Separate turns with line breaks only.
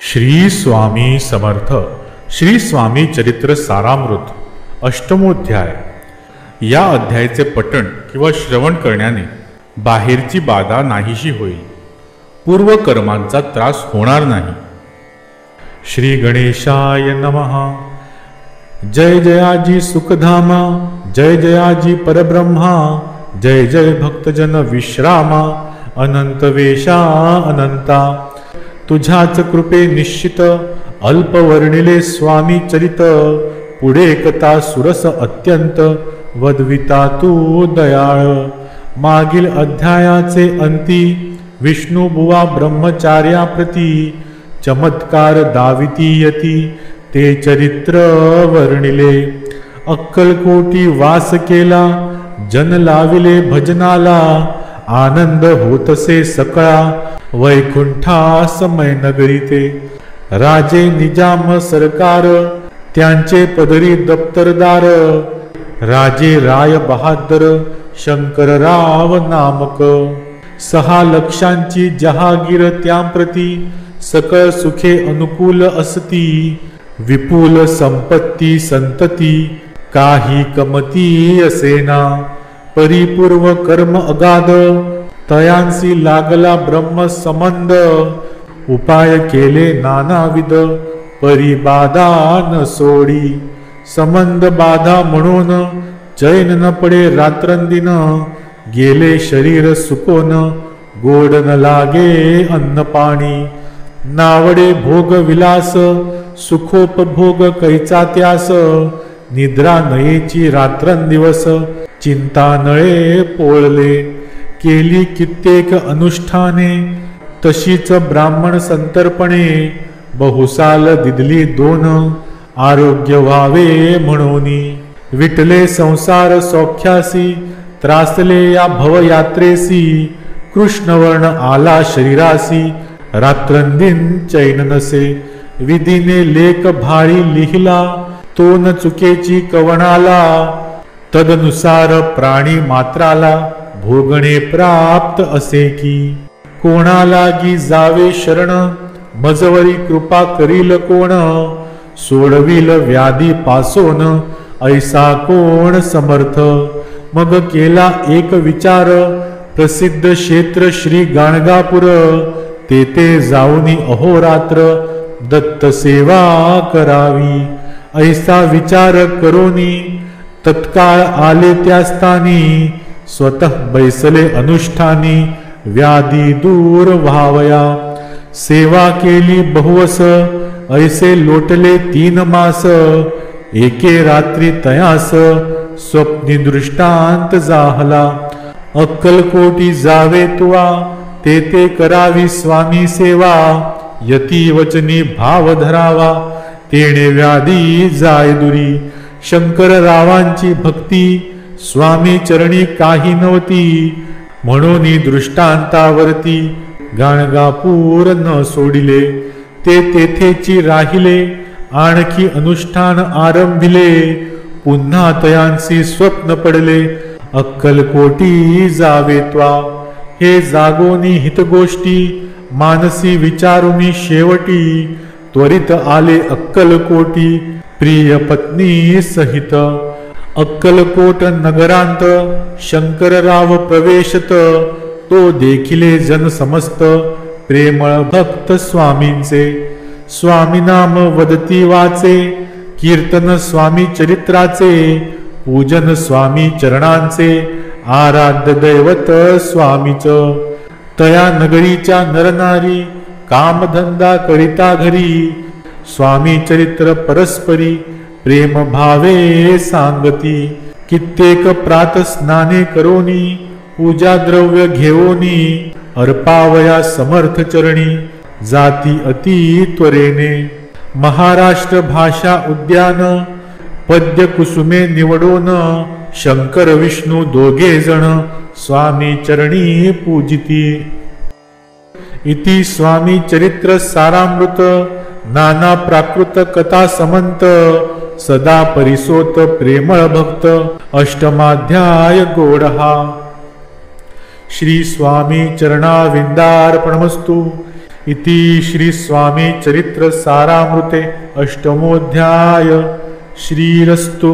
श्री स्वामी समर्थ श्री स्वामी चरित्र सारामृत अष्टमोध्याय। या अध्यायाचे पठण किंवा श्रवण करण्याने बाहेरची बाधा नाहीशी होईल, पूर्व कर्मांचा त्रास होणार नाही। श्री गणेशाय नमः। जय जयाजी सुखधामा, जय जयाजी परब्रह्मा, जय जय भक्तजन विश्रामा, अनंत वेशा अनंता। तुझ्याच कृपे निश्चित अल्पवर्णिले स्वामी चरित, पुढे कथा सुरस अत्यंत वदविता तू दयाळ। मागील अध्यायाचे अंती विष्णू बुवा ब्रह्मचार्याप्रती चमत्कार दाविती यती ते चरित्र वर्णिले। अक्कलकोटी वास केला जन लाविले भजनाला, आनंद होतसे सकळा वैकुंठा समय नगरी ते। राजे निजाम सरकार त्यांचे पदरी दप्तरदार, राजे राय बहादर शंकरराव नामक। 6 लक्षांची जहागीर त्यांप्रती सकळ सुखे अनुकूल असती, विपुल संपत्ती संतती काही कमती असेना। परिपूर्व कर्म अगाध तयांसी लागला ब्रह्म संबंध, उपाय केले नानाविध परिबाधा न सोडी। संबंध बाधा म्हणून चैन न पडे रात्रंदिन, गेले शरीर सुकोन गोड न लागे अन्न पाणी। नावडे भोग विलास सुखोपभोग कैचा त्यास, निद्रा नयेची रात्रंदिवस चिंता नळे पोळले। केली कित्येक अनुष्ठाने तशीच ब्राह्मण संतर्पणे, बहुसाल दिदली 2 आरोग्य व्हावे म्हणूनी। विटले संसार सौख्यासी त्रासले या भवयात्रेसी, कृष्णवर्ण आला शरीरासी रात्रंदिन चैन नसे। विधीने लेख भाळी लिहिला तो न चुकेची कवणाला, तदनुसार प्राणी मात्राला भोगणे प्राप्त असे की। कोणालागी जावे शरण मजवरी कृपा करील कोण, सोडविल व्याधी पासोन ऐसा कोण समर्थ। मग केला एक विचार प्रसिद्ध क्षेत्र श्री गाणगापूर, तेथे जाऊनी अहोरात्र दत्त सेवा करावी। ऐसा विचार करोनी तत्काळ आले त्या स्थानी, स्वतः बैसले अनुष्ठानी व्याधी दूर व्हावया। सेवा केली बहुवस ऐसे लोटले 3 मास, एके रात्री तयास स्वप्नी दृष्टांत जाहला। अक्कलकोटी जावे तुवा तेथे करावी स्वामी सेवा, यती वचनी भाव धरावा तेणे व्याधी जाय दुरी। शंकररावांची भक्ती स्वामी चरणी काही नव्हती, म्हणून दृष्टांतावरती गाणगापूर न सोडिले। ते तेथेची राहिले आणखी अनुष्ठान आरंभिले, पुन्हा तयांसी स्वप्न पडले अक्कलकोटी जावे त्वा। हे जागोनी हितगोष्टी मानसी विचारुनी शेवटी, त्वरित आले अक्कलकोटी प्रिय पत्नी सहित। अक्कलकोट नगरांत शंकरराव प्रवेशत, तो देखिले जन समस्त प्रेमळ भक्त स्वामींचे। स्वामी नाम वदती वाचे, कीर्तन स्वामी चरित्राचे, पूजन स्वामी चरणांचे, आराध्य दैवत स्वामीच। तया नगरीच्या नरनारी कामधंदा करिता घरी, स्वामी चरित्र परस्परी प्रेम भावे सांगती। कित्येक प्रात स्नाने करोनी पूजा द्रव्य घेवोनी, अर्पावया समर्थ चरणी जाती अति त्वरेने। महाराष्ट्र भाषा उद्यान पद्य कुसुमे निवडोन, शंकर विष्णू दोघे जण स्वामी चरणी पूजिती। इति स्वामी चरित्र सारामृत नाना प्राकृत कथा समंत, सदा परिसोत प्रेमळ भक्त अष्टमाध्याय गोडहा। श्री स्वामी चरणाविंदार्पणमस्तु। इति श्री स्वामी चरित्र सारामृते अष्टमोऽध्याय। श्रीरस्तु।